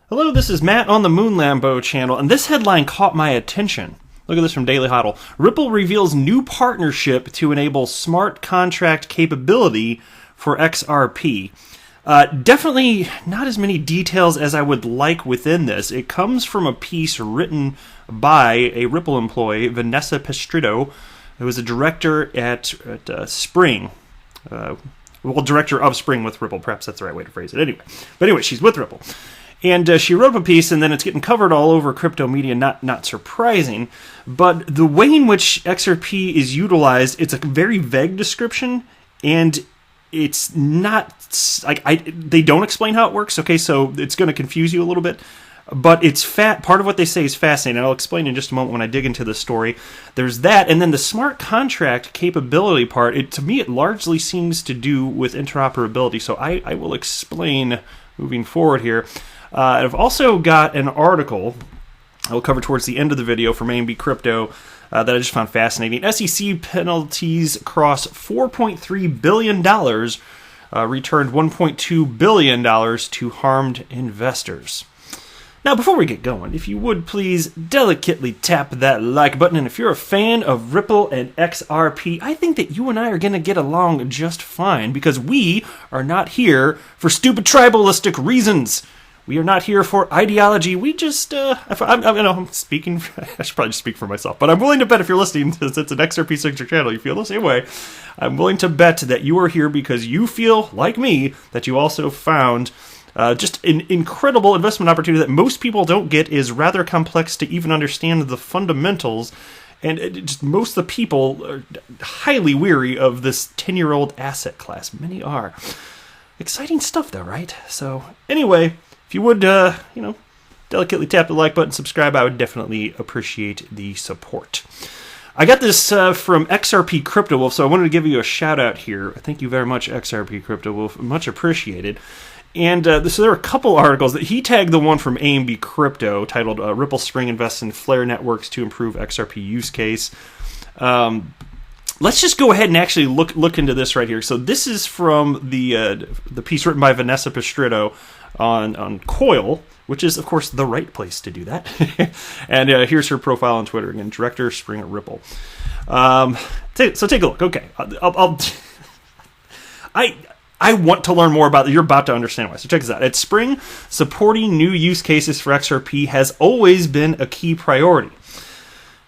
Hello, this is Matt on the Moon Lambo channel, and this headline caught my attention. Look at this from Daily Hodl. Ripple reveals new partnership to enable smart contract capability for XRP. Definitely not as many details as I would like within this. It comes from a piece written by a Ripple employee, Vanessa Pestrito, who is a director at Spring. Director of Spring with Ripple. Perhaps that's the right way to phrase it. Anyway, she's with Ripple. And she wrote up a piece, and then it's getting covered all over crypto media, not surprising. But the way in which XRP is utilized, it's a very vague description, and it's not they don't explain how it works. Okay, so it's going to confuse you a little bit, but it's part of what they say is fascinating. I'll explain in just a moment when I dig into the story. There's that, and then the smart contract capability part. To me, it largely seems to do with interoperability. So I will explain moving forward here. I've also got an article I will cover towards the end of the video from AMB Crypto that I just found fascinating. SEC penalties cross $4.3 billion, returned $1.2 billion to harmed investors. Now, before we get going, if you would please delicately tap that like button, and if you're a fan of Ripple and XRP, I think that you and I are going to get along just fine, because we are not here for stupid tribalistic reasons. We are not here for ideology. We just, I'm speaking, I should probably just speak for myself, but I'm willing to bet if you're listening, since it's an XRP signature channel, you feel the same way. I'm willing to bet that you are here because you feel, like me, that you also found just an incredible investment opportunity that most people don't get, is rather complex to even understand the fundamentals, and just most of the people are highly weary of this 10-year-old asset class. Many are. Exciting stuff, though, right? So, anyway, if you would, delicately tap the like button, subscribe, I would definitely appreciate the support. I got this from XRP Crypto Wolf, so I wanted to give you a shout out here. Thank you very much, XRP Crypto Wolf. Much appreciated. And so there are a couple articles that he tagged, the one from AMB Crypto titled Ripple Spring Invests in Flare Networks to Improve XRP Use Case. Let's just go ahead and actually look into this right here. So this is from the piece written by Vanessa Pestrito on Coil, which is, of course, the right place to do that. And here's her profile on Twitter again, Director Spring at Ripple. So take a look. Okay, I want to learn more about it. You're about to understand why. So check this out. At Spring, supporting new use cases for XRP has always been a key priority.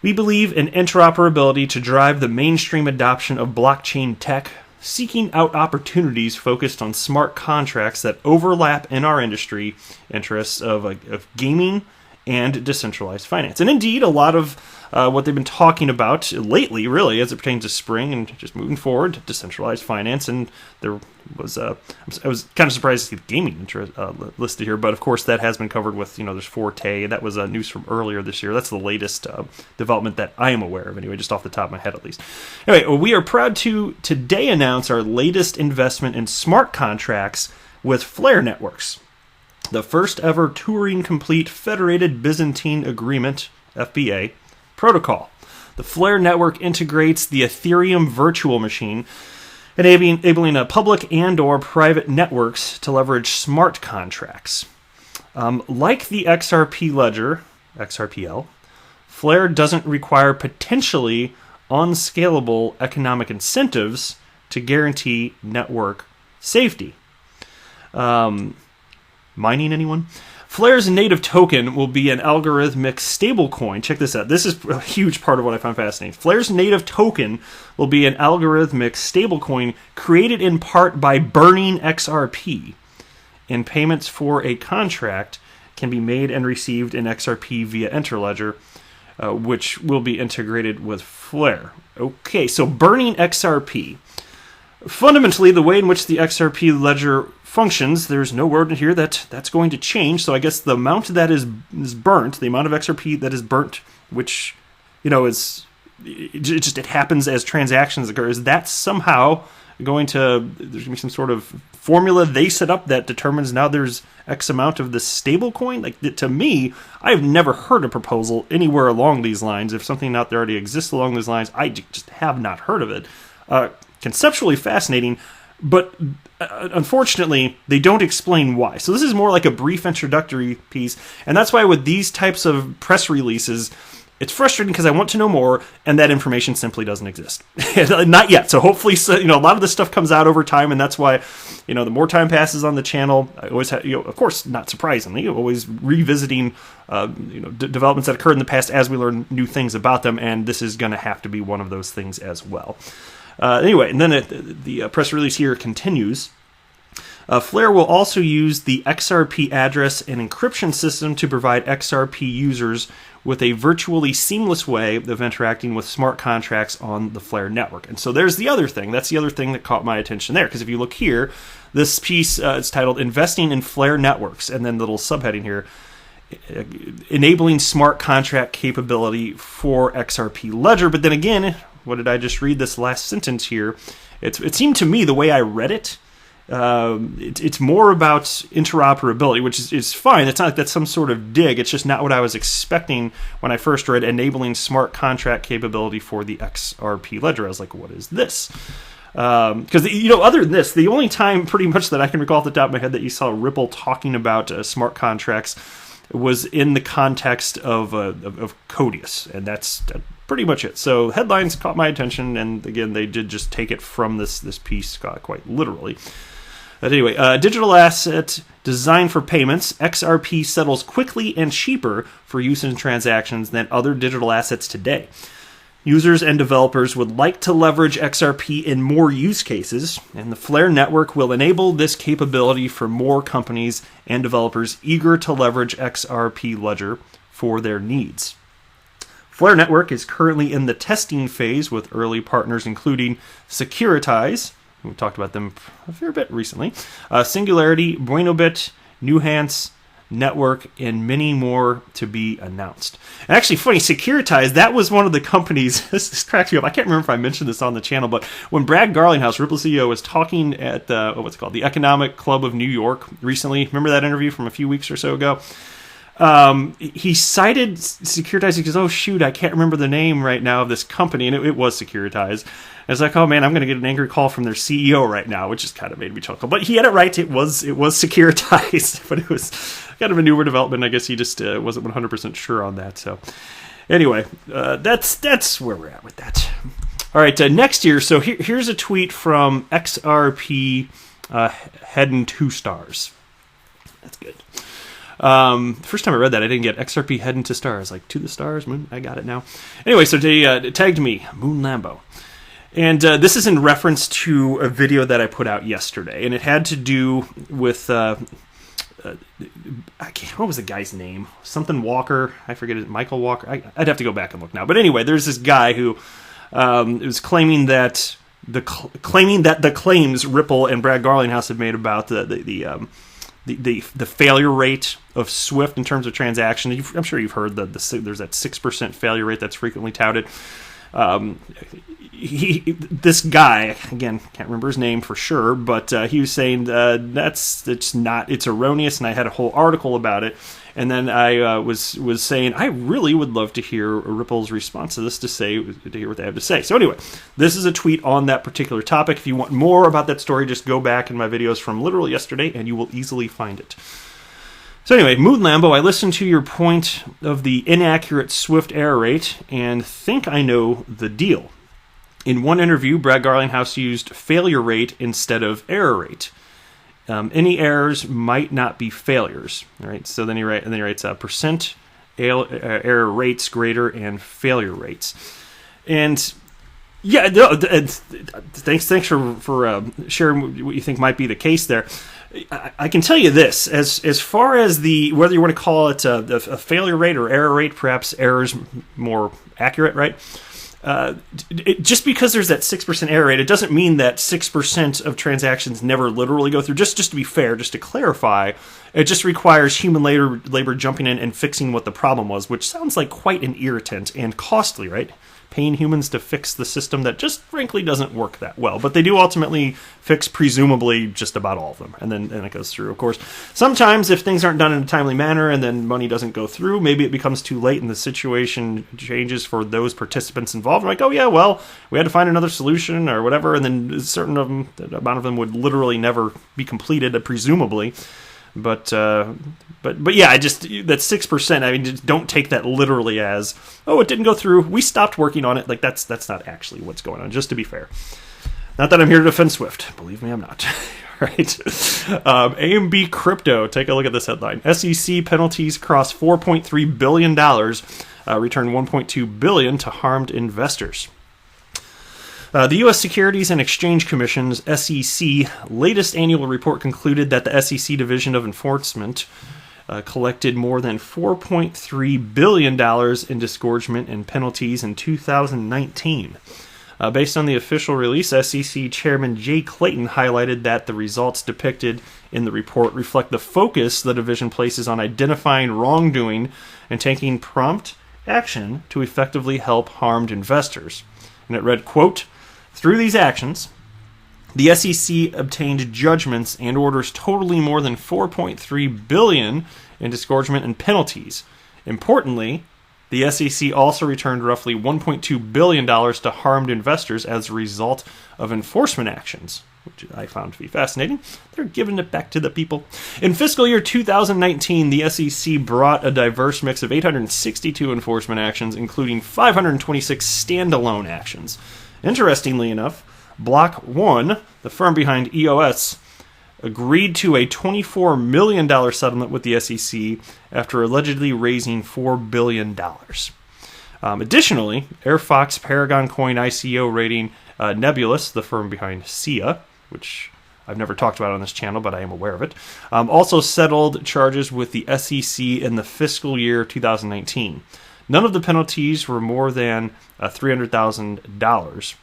We believe in interoperability to drive the mainstream adoption of blockchain tech, seeking out opportunities focused on smart contracts that overlap in our industry interests of gaming and decentralized finance. And indeed, a lot of what they've been talking about lately, really, as it pertains to Spring and just moving forward, decentralized finance. And there was, I was kind of surprised to see the gaming interest listed here, but of course that has been covered with, there's Forte. That was news from earlier this year. That's the latest development that I am aware of, anyway, just off the top of my head at least. Anyway, we are proud to today announce our latest investment in smart contracts with Flare Networks, the first ever Turing complete Federated Byzantine Agreement, FBA, protocol. The Flare network integrates the Ethereum virtual machine, enabling public and or private networks to leverage smart contracts. Like the XRP ledger, XRPL, Flare doesn't require potentially unscalable economic incentives to guarantee network safety. Mining, anyone? Flare's native token will be an algorithmic stablecoin. Check this out. This is a huge part of what I found fascinating. Flare's native token will be an algorithmic stablecoin created in part by burning XRP. And payments for a contract can be made and received in XRP via Interledger, which will be integrated with Flare. Okay, so burning XRP. Fundamentally, the way in which the XRP ledger functions, there's no word in here that's going to change. So I guess the amount that is burnt, the amount of XRP that is burnt, which it happens as transactions occur, is that somehow going to, there's going to be some sort of formula they set up that determines now there's X amount of the stable coin? To me, I've never heard a proposal anywhere along these lines. If something out there already exists along these lines, I just have not heard of it. Conceptually fascinating. But unfortunately, they don't explain why. So this is more like a brief introductory piece, and that's why with these types of press releases, it's frustrating because I want to know more, and that information simply doesn't exist. Not yet. So hopefully, a lot of this stuff comes out over time, and that's why, the more time passes on the channel, I always have, of course, not surprisingly, always revisiting, developments that occurred in the past as we learn new things about them, and this is going to have to be one of those things as well. Anyway, and then the press release here continues. Flare will also use the XRP address and encryption system to provide XRP users with a virtually seamless way of interacting with smart contracts on the Flare network. And so there's the other thing. That's the other thing that caught my attention there. Because if you look here, this piece is titled Investing in Flare Networks. And then the little subheading here, enabling smart contract capability for XRP Ledger. But then again, what did I just read this last sentence here? It seemed to me, the way I read it, it's more about interoperability, which is fine. It's not like that's some sort of dig. It's just not what I was expecting when I first read enabling smart contract capability for the XRP Ledger. I was like, what is this? Because, other than this, the only time pretty much that I can recall off the top of my head that you saw Ripple talking about smart contracts was in the context of Codius, and that's pretty much it. So headlines caught my attention, and again, they did just take it from this piece quite literally. But anyway, digital asset designed for payments, XRP settles quickly and cheaper for use in transactions than other digital assets today. Users and developers would like to leverage XRP in more use cases, and the Flare network will enable this capability for more companies and developers eager to leverage XRP Ledger for their needs. Flare network is currently in the testing phase with early partners including Securitize, we talked about them a fair bit recently, Singularity, Buenobit, Nuance, Network, and many more to be announced. And actually, funny, Securitize, that was one of the companies, this cracks me up, I can't remember if I mentioned this on the channel, but when Brad Garlinghouse, Ripple CEO, was talking at, the Economic Club of New York recently, remember that interview from a few weeks or so ago? He cited Securitize because, oh shoot, I can't remember the name right now of this company, and it was Securitize. I was like, oh man, I'm going to get an angry call from their CEO right now, which just kind of made me chuckle. But he had it right, it was Securitize, but it was kind of a newer development. I guess he just wasn't 100% sure on that. So anyway, that's where we're at with that. All right, next year, so here's a tweet from XRP heading 2 stars. That's good. First time I read that, I didn't get XRP heading to stars, like to the stars, moon. I got it now. Anyway, so they tagged me, Moon Lambo. And this is in reference to a video that I put out yesterday, and it had to do with, what was the guy's name? Something Walker, I forget it, Michael Walker? I'd have to go back and look now. But anyway, there's this guy who was claiming that the claims Ripple and Brad Garlinghouse have made about the failure rate of Swift in terms of transactions. I'm sure you've heard that there's that 6% failure rate that's frequently touted. This guy, again, can't remember his name for sure, but he was saying it's erroneous, and I had a whole article about it. And then I was saying I really would love to hear Ripple's response to this, to hear what they have to say. So anyway, this is a tweet on that particular topic. If you want more about that story, just go back in my videos from literally yesterday, and you will easily find it. So anyway, Moon Lambo, I listened to your point of the inaccurate Swift error rate and think I know the deal. In one interview, Brad Garlinghouse used failure rate instead of error rate. Any errors might not be failures. All right. So then he writes percent error rates greater and failure rates. And yeah, thanks for sharing what you think might be the case there. I can tell you this, as far as whether you want to call it a failure rate or error rate, perhaps error's more accurate, right? Just because there's that 6% error rate, it doesn't mean that 6% of transactions never literally go through. Just to be fair, just to clarify, it just requires human labor jumping in and fixing what the problem was, which sounds like quite an irritant and costly, right? paying humans to fix the system that just frankly doesn't work that well. But they do ultimately fix presumably just about all of them, and then it goes through. Of course, sometimes if things aren't done in a timely manner and then money doesn't go through, maybe it becomes too late and the situation changes for those participants involved. Like, oh yeah, well, we had to find another solution or whatever, and then a certain amount of them would literally never be completed, presumably. But yeah, that 6%. I mean, just don't take that literally as, oh, it didn't go through, we stopped working on it. Like that's not actually what's going on. Just to be fair, not that I'm here to defend Swift. Believe me, I'm not. Right. AMB Crypto. Take a look at this headline. SEC penalties cross $4.3 billion. Return $1.2 billion to harmed investors. The U.S. Securities and Exchange Commission's SEC latest annual report concluded that the SEC Division of Enforcement collected more than $4.3 billion in disgorgement and penalties in 2019. Based on the official release, SEC Chairman Jay Clayton highlighted that the results depicted in the report reflect the focus the division places on identifying wrongdoing and taking prompt action to effectively help harmed investors. And it read, quote, "Through these actions, the SEC obtained judgments and orders totaling more than $4.3 billion in disgorgement and penalties. Importantly, the SEC also returned roughly $1.2 billion to harmed investors as a result of enforcement actions," which I found to be fascinating. They're giving it back to the people. In fiscal year 2019, the SEC brought a diverse mix of 862 enforcement actions, including 526 standalone actions. Interestingly enough, Block 1, the firm behind EOS, agreed to a $24 million settlement with the SEC after allegedly raising $4 billion. Additionally, AirFox, Paragon Coin ICO rating Nebulous, the firm behind SIA, which I've never talked about on this channel, but I am aware of it, also settled charges with the SEC in the fiscal year 2019. None of the penalties were more than $300,000.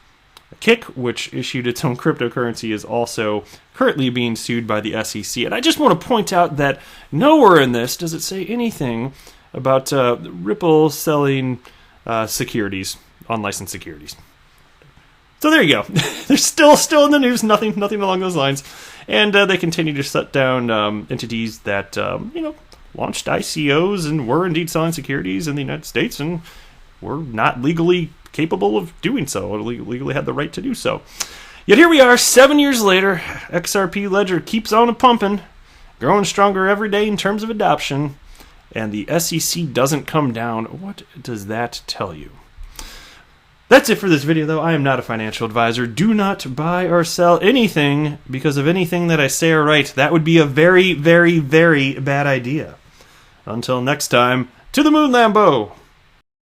Kik, which issued its own cryptocurrency, is also currently being sued by the SEC. And I just want to point out that nowhere in this does it say anything about Ripple selling securities, unlicensed securities. So there you go. They're still in the news. Nothing along those lines, and they continue to shut down entities that launched ICOs and were indeed selling securities in the United States and were not legally capable of doing so, or legally had the right to do so. Yet here we are, 7 years later. XRP Ledger keeps on pumping, growing stronger every day in terms of adoption, and the SEC doesn't come down. What does that tell you? That's it for this video, though. I am not a financial advisor. Do not buy or sell anything because of anything that I say or write. That would be a very, very, very bad idea. Until next time, to the moon, Lambo!